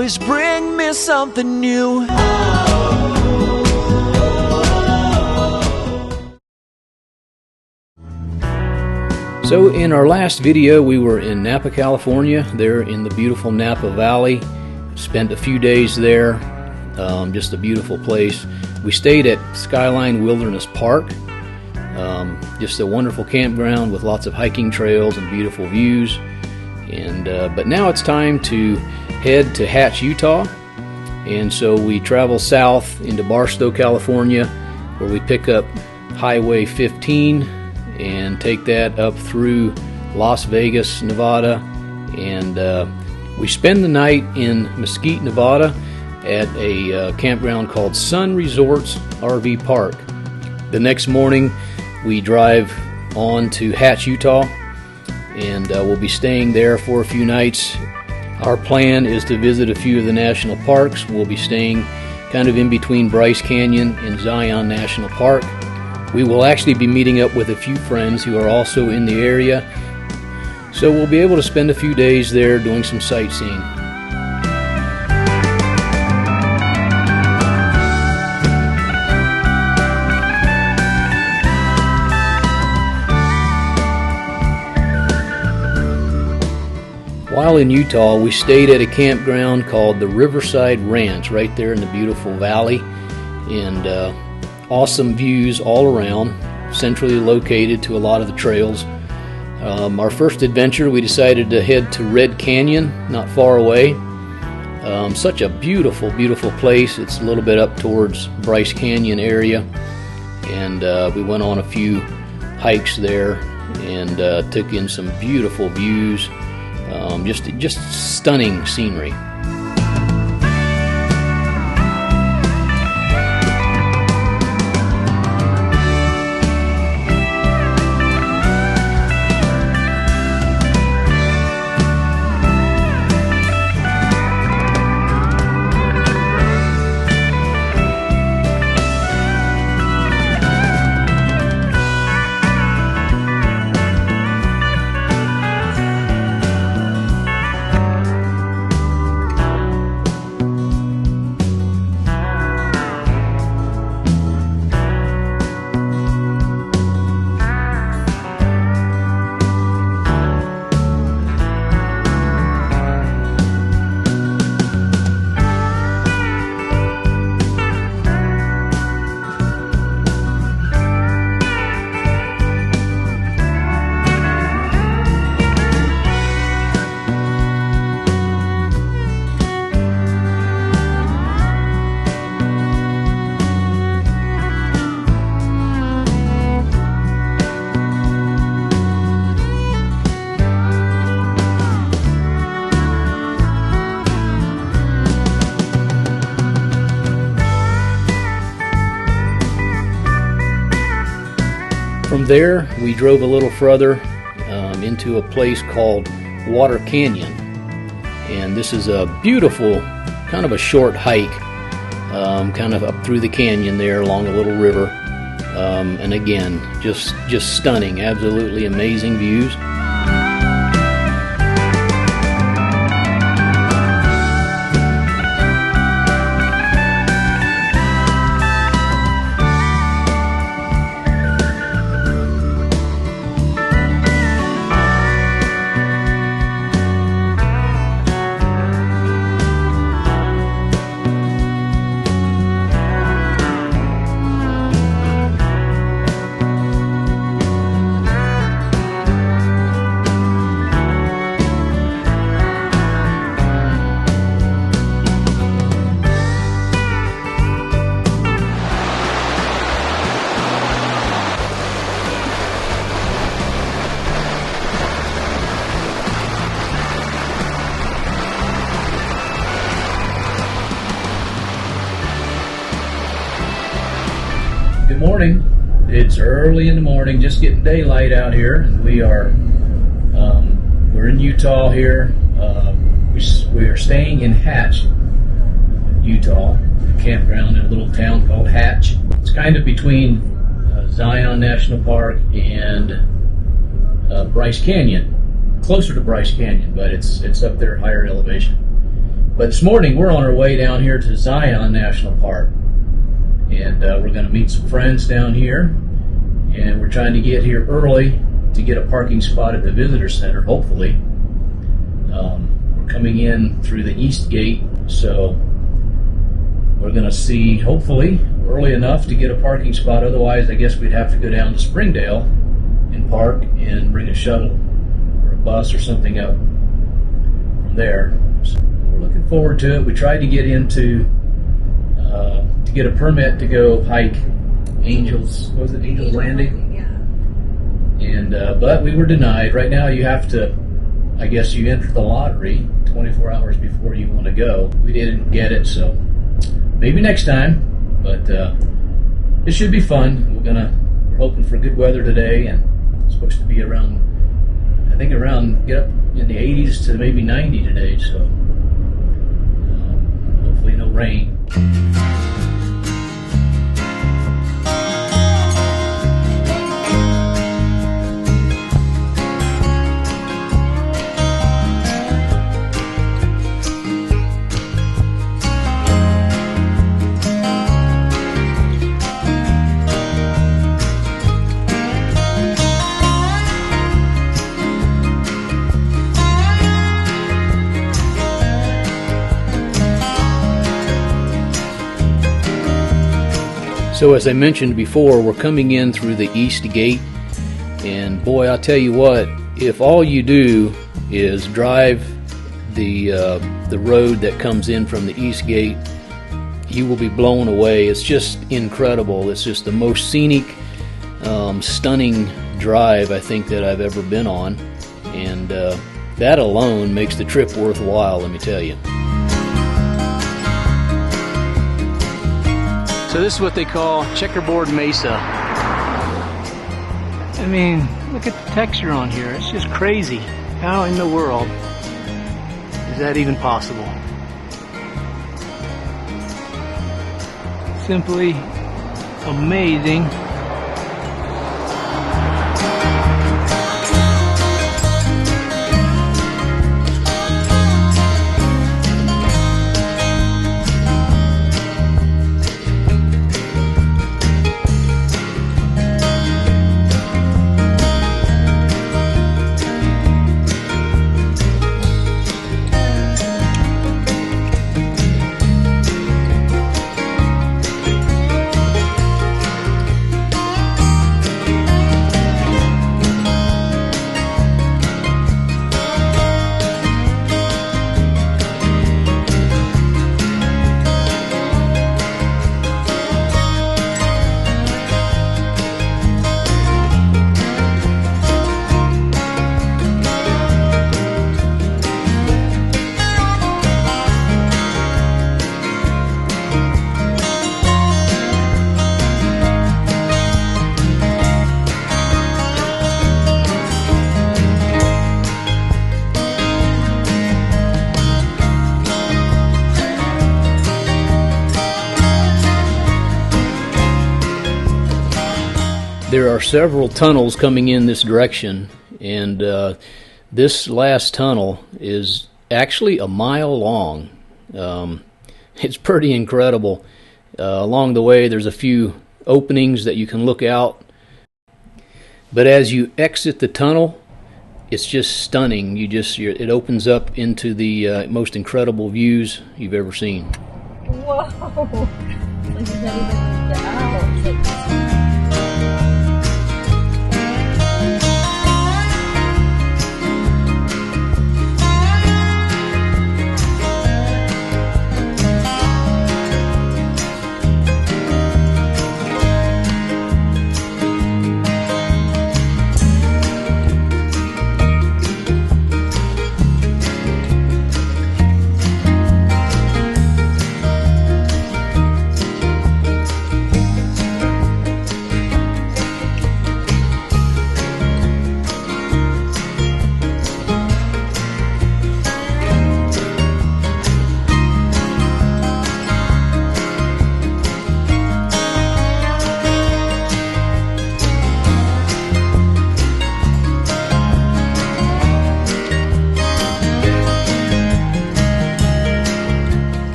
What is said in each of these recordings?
always bring me something new. So in our last video, we were in Napa, California, there in the beautiful Napa Valley. Spent a few days there, just a beautiful place. We stayed at Skyline Wilderness Park, just a wonderful campground with lots of hiking trails and beautiful views. And but now it's time to head to Hatch, Utah. And so we travel south into Barstow, California, where we pick up Highway 15 and take that up through Las Vegas, Nevada, and we spend the night in Mesquite, Nevada at a campground called Sun Resorts RV Park. The next morning we drive on to Hatch, Utah, and we'll be staying there for a few nights. Our plan is to visit a few of the national parks. We'll be staying kind of in between Bryce Canyon and Zion National Park. We will actually be meeting up with a few friends who are also in the area, so we'll be able to spend a few days there doing some sightseeing. While in Utah, we stayed at a campground called the Riverside Ranch right there in the beautiful valley, and awesome views all around, centrally located to a lot of the trails. Our first adventure, we decided to head to Red Canyon, not far away. Such a beautiful, beautiful place. It's a little bit up towards Bryce Canyon area, and we went on a few hikes there and took in some beautiful views, just stunning scenery. From there, we drove a little further into a place called Water Canyon, and this is a beautiful, kind of a short hike, kind of up through the canyon there along a little river, and again, just stunning, absolutely amazing views. Good morning. It's early in the morning, just getting daylight out here, and we're in Utah here. We are staying in Hatch, Utah, a campground in a little town called Hatch. It's kind of between Zion National Park and Bryce Canyon, closer to Bryce Canyon, but it's up there higher elevation. But this morning we're on our way down here to Zion National Park, and we're going to meet some friends down here, and we're trying to get here early to get a parking spot at the visitor center, hopefully. We're coming in through the east gate, so we're going to see, hopefully, early enough to get a parking spot. Otherwise, I guess we'd have to go down to Springdale and park and bring a shuttle or a bus or something up from there. So we're looking forward to it. We tried to get into to get a permit to go hike Angels Landing? Yeah. And but we were denied. Right now you have to, I guess you enter the lottery 24 hours before you want to go. We didn't get it, so maybe next time. But it should be fun. We're hoping for good weather today, and it's supposed to be around, I think get up in the 80s to maybe 90 today, so hopefully no rain. So as I mentioned before, we're coming in through the east gate, and boy, I'll tell you what, if all you do is drive the road that comes in from the east gate, you will be blown away. It's just incredible. It's just the most scenic, stunning drive I think that I've ever been on, and that alone makes the trip worthwhile, let me tell you. So this is what they call checkerboard mesa. I mean, look at the texture on here. It's just crazy. How in the world is that even possible? Simply amazing. There are several tunnels coming in this direction, and this last tunnel is actually a mile long. It's pretty incredible. Along the way there's a few openings that you can look out, but as you exit the tunnel, it's just stunning. It opens up into the most incredible views you've ever seen. Whoa! Like you not even get out. It's like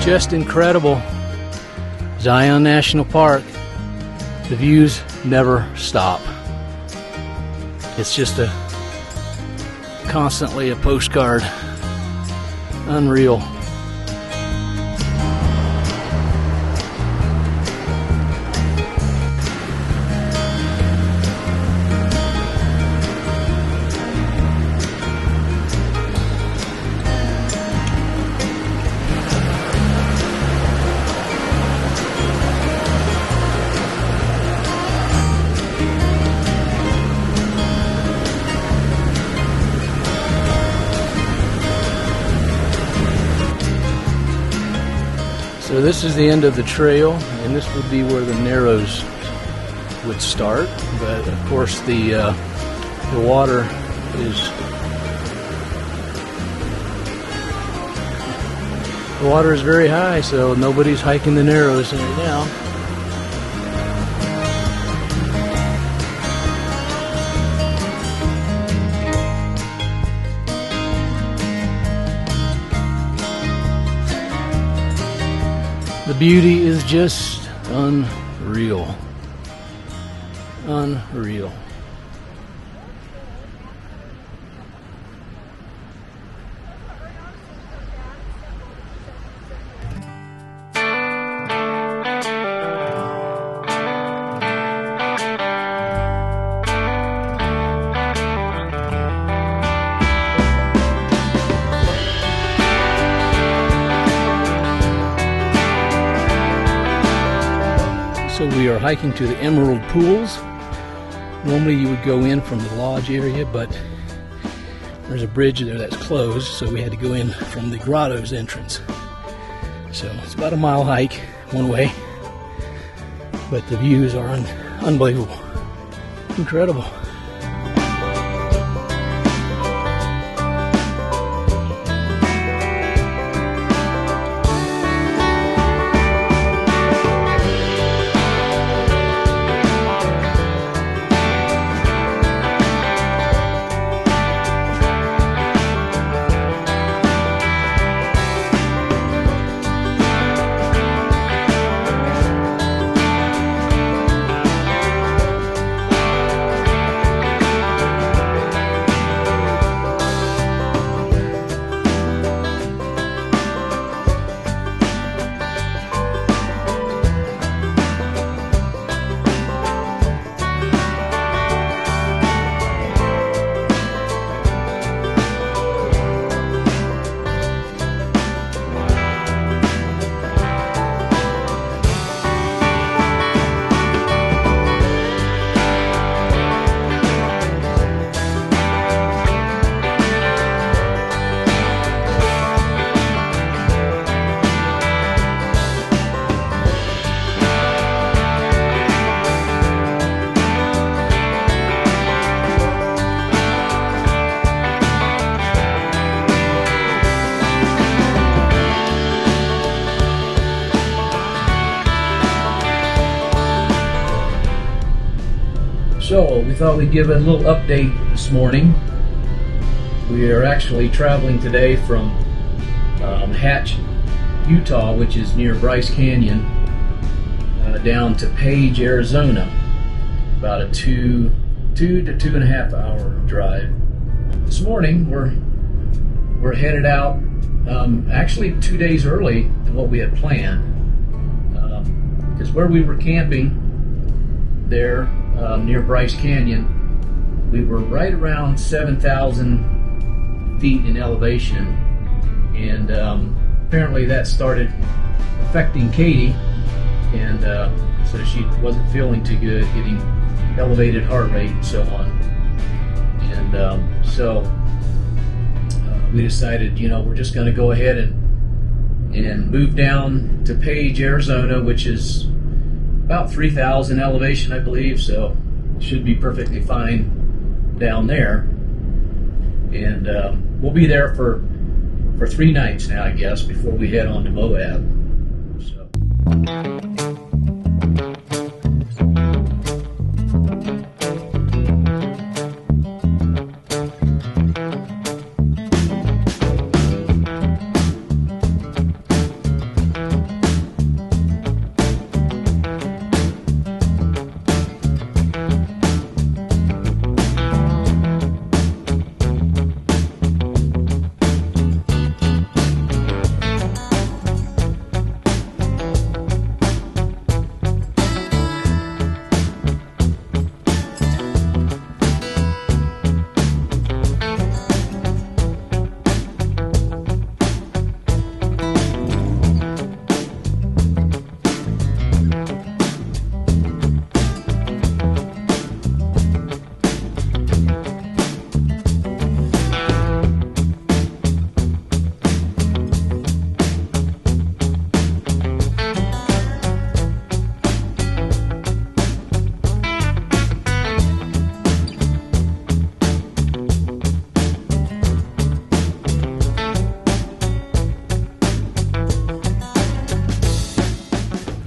just incredible. Zion National Park. The views never stop. It's just constantly a postcard. Unreal. So this is the end of the trail, and this would be where the Narrows would start. But of course, the water is very high, so nobody's hiking the Narrows right now. The beauty is just unreal. Unreal. So we are hiking to the Emerald Pools. Normally you would go in from the lodge area, but there's a bridge there that's closed, so we had to go in from the grotto's entrance. So it's about a mile hike one way, but the views are unbelievable. Incredible. So we thought we'd give a little update this morning. We are actually traveling today from Hatch, Utah, which is near Bryce Canyon, down to Page, Arizona. About a two to 2.5 hour drive. This morning we're headed out actually 2 days early than what we had planned, because where we were camping there near Bryce Canyon, we were right around 7,000 feet in elevation, and apparently that started affecting Katie, and so she wasn't feeling too good, getting elevated heart rate and so on. And so we decided, we're just going to go ahead and move down to Page, Arizona, which is about 3,000 elevation, I believe, so it should be perfectly fine down there. And we'll be there for 3 nights now, I guess, before we head on to Moab.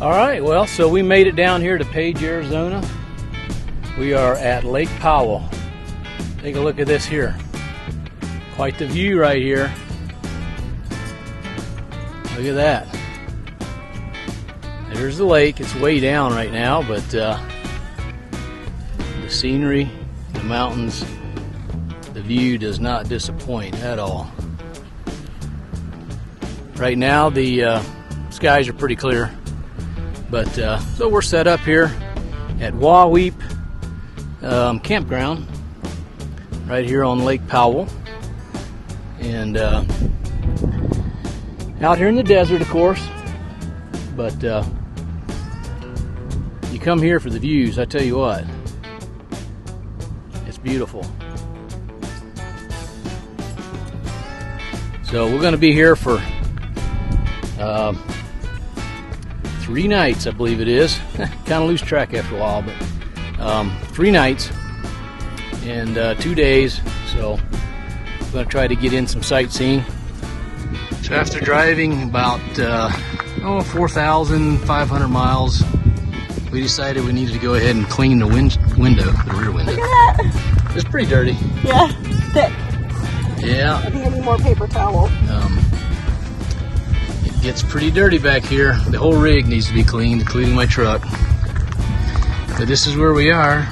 All right, well, so we made it down here to Page, Arizona. We are at Lake Powell. Take a look at this here. Quite the view right here. Look at that. There's the lake. It's way down right now, but the scenery, the mountains, the view does not disappoint at all. Right now the skies are pretty clear, but so we're set up here at Wahweap Campground right here on Lake Powell, and out here in the desert, of course, but you come here for the views. I tell you what, it's beautiful. So we're going to be here for 3 nights, I believe it is. Kind of lose track after a while, but 3 nights and 2 days. So I'm going to try to get in some sightseeing. So after driving about 4,500 miles, we decided we needed to go ahead and clean the window, the rear window. Look at that. It's pretty dirty. Yeah, thick. Yeah. I think I need more paper towel. It gets pretty dirty back here. The whole rig needs to be cleaned, including my truck. But this is where we are.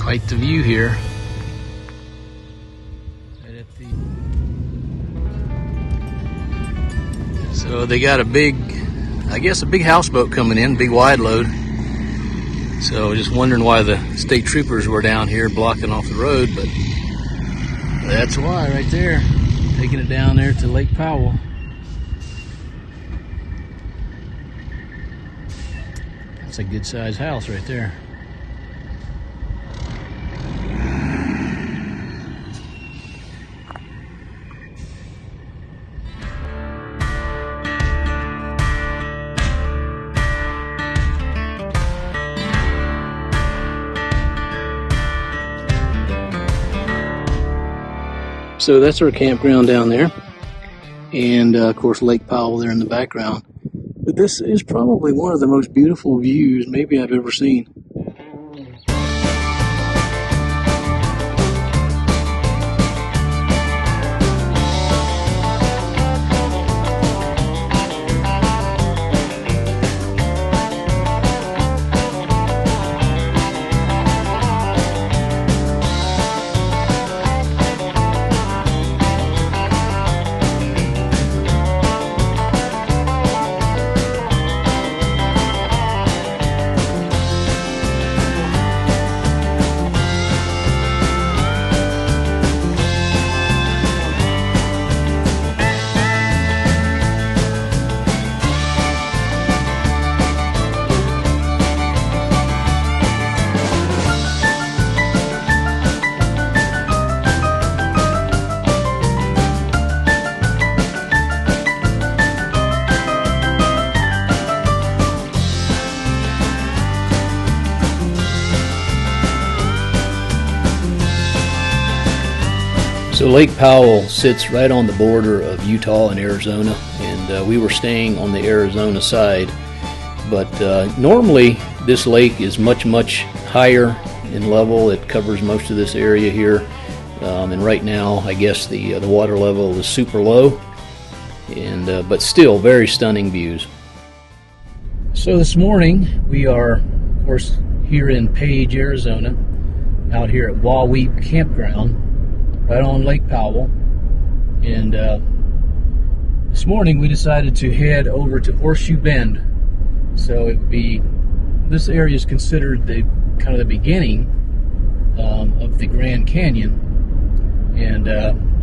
Quite the view here. Right at the... So they got a big, I guess a big houseboat coming in, big wide load. So just wondering why the state troopers were down here blocking off the road, but that's why right there. Taking it down there to Lake Powell. That's a good sized house right there. So that's our campground down there, and of course Lake Powell there in the background. But this is probably one of the most beautiful views maybe I've ever seen. So Lake Powell sits right on the border of Utah and Arizona, and we were staying on the Arizona side. But normally this lake is much higher in level. It covers most of this area here, and right now I guess the water level is super low, and but still very stunning views. So this morning we are, of course, here in Page, Arizona, out here at Wahweap Campground, right on Lake Powell, and this morning we decided to head over to Horseshoe Bend. So it would be, this area is considered the kind of the beginning of the Grand Canyon, and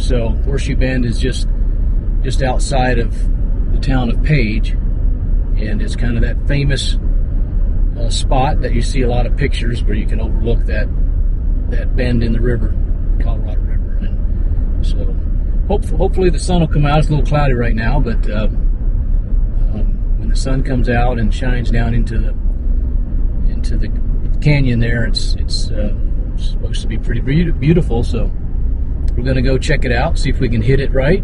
so Horseshoe Bend is just outside of the town of Page, and it's kind of that famous spot that you see a lot of pictures where you can overlook that bend in the river, Colorado River. And so hopefully the sun will come out. It's a little cloudy right now, but when the sun comes out and shines down into the canyon there, it's supposed to be pretty beautiful. So we're going to go check it out, see if we can hit it right,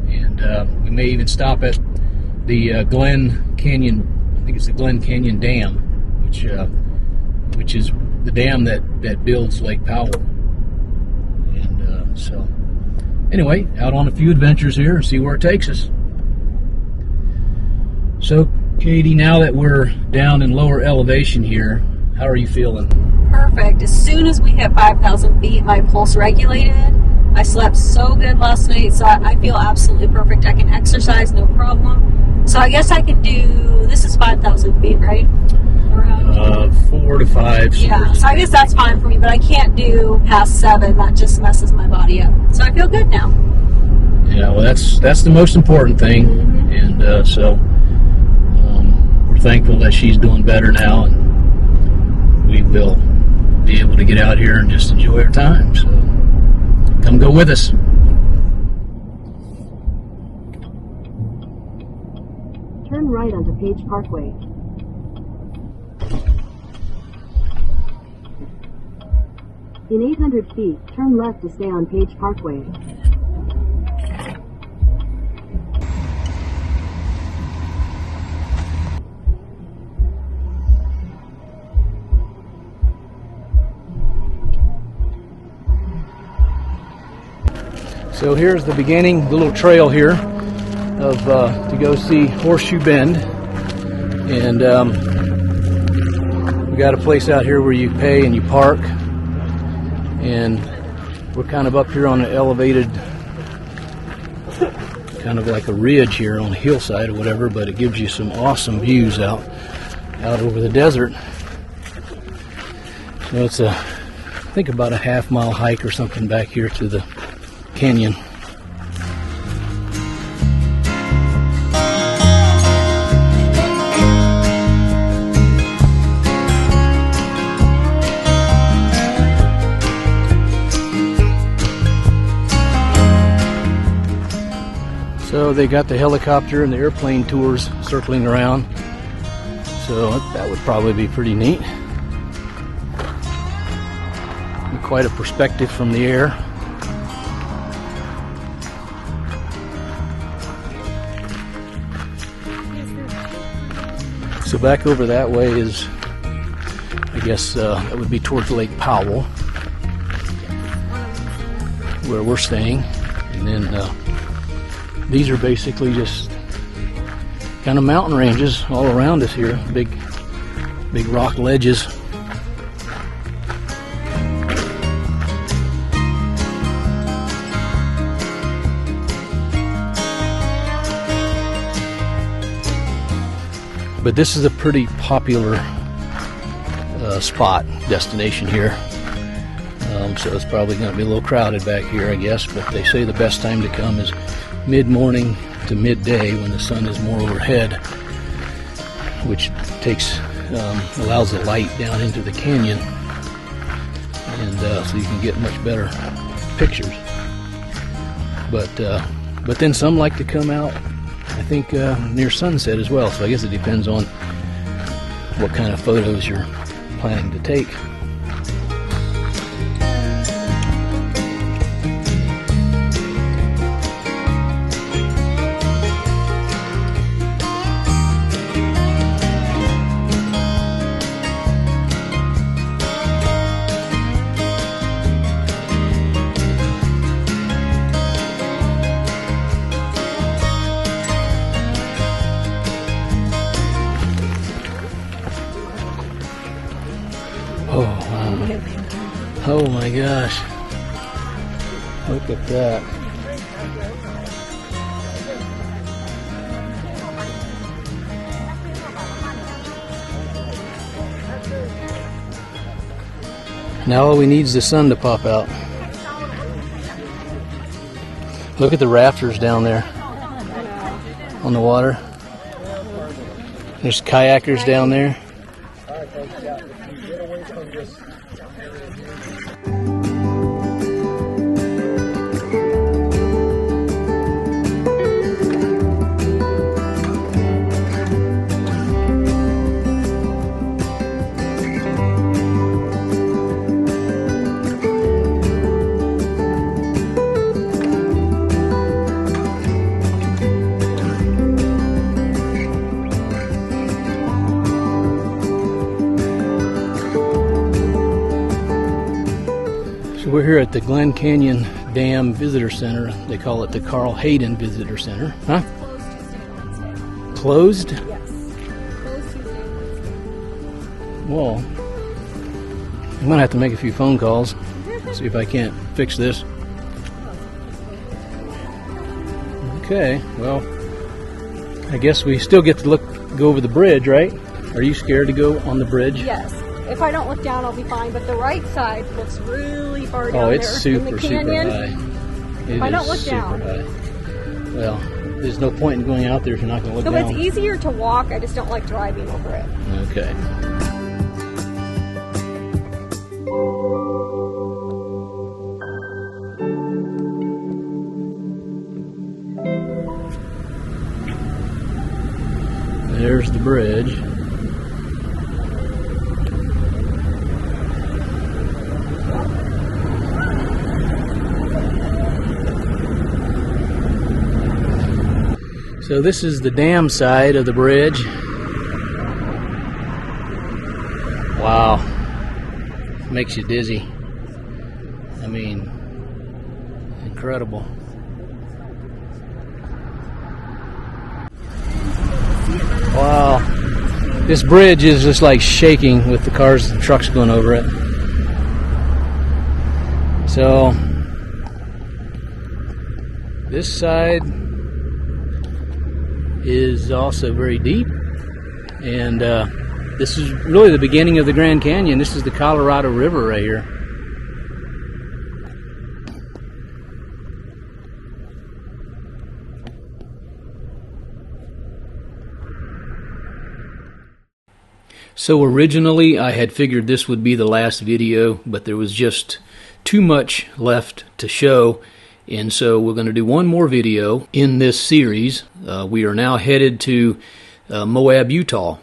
and we may even stop at the Glen Canyon, I think it's the Glen Canyon Dam, which is the dam that builds Lake Powell. And so anyway, out on a few adventures here and see where it takes us. So Katie, now that we're down in lower elevation here, how are you feeling? Perfect. As soon as we hit 5,000 feet, my pulse regulated. I slept so good last night, so I feel absolutely perfect. I can exercise, no problem. So I guess I can do, this is 5,000 feet, right? Around 4 to 5. Yeah, so I guess that's fine for me, but I can't do past 7. That just messes my body up. So I feel good now. Yeah, well, that's the most important thing. Mm-hmm. And so we're thankful that she's doing better now, and we will be able to get out here and just enjoy our time. So come go with us. Turn right onto Page Parkway. In 800 feet, turn left to stay on Page Parkway. So here's the beginning, the little trail here of to go see Horseshoe Bend, and we got a place out here where you pay and you park, and we're kind of up here on an elevated, kind of like a ridge here on a hillside or whatever, but it gives you some awesome views out over the desert. So it's I think about a half-mile hike or something back here to the canyon. So they got the helicopter and the airplane tours circling around, so that would probably be pretty neat. Be quite a perspective from the air. So back over that way is, I guess that would be towards Lake Powell, where we're staying. And then these are basically just kind of mountain ranges all around us here, big rock ledges. But this is a pretty popular destination here. So it's probably going to be a little crowded back here, I guess, but they say the best time to come is mid-morning to midday when the sun is more overhead, which allows the light down into the canyon, and so you can get much better pictures. But then some like to come out, I think, near sunset as well, so I guess it depends on what kind of photos you're planning to take. Oh, wow. Oh my gosh. Look at that. Now all we need is the sun to pop out. Look at the rafters down there on the water. There's kayakers down there. here at the Glen Canyon Dam Visitor Center. They call it the Carl Hayden Visitor Center. Huh? Closed? Yes. Closed Tuesday. Well, I'm going to have to make a few phone calls. See if I can't fix this. Okay, well, I guess we still get to go over the bridge, right? Are you scared to go on the bridge? Yes. If I don't look down, I'll be fine. But the right side looks really far down Oh, there it's super, in the super canyon. high. If I don't look super down. high. Well, there's no point in going out there if you're not going to look So down. it's easier to walk. I just don't like driving over it. Okay. There's the bridge. So this is the dam side of the bridge. Wow. Makes you dizzy. I mean, incredible. Wow. This bridge is just like shaking with the cars and trucks going over it. So, this side is also very deep, and this is really the beginning of the Grand Canyon. This is the Colorado River right here. So originally I had figured this would be the last video, but there was just too much left to show. And so we're going to do one more video in this series. We are now headed to Moab, Utah.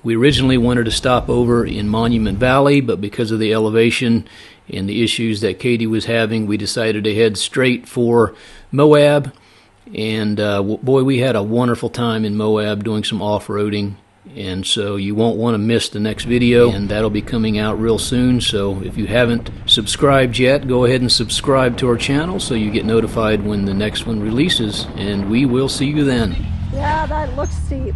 We originally wanted to stop over in Monument Valley, but because of the elevation and the issues that Katie was having, we decided to head straight for Moab. And boy, we had a wonderful time in Moab doing some off-roading. And so you won't want to miss the next video, and that'll be coming out real soon. So if you haven't subscribed yet, go ahead and subscribe to our channel so you get notified when the next one releases, and we will see you then. Yeah, that looks steep.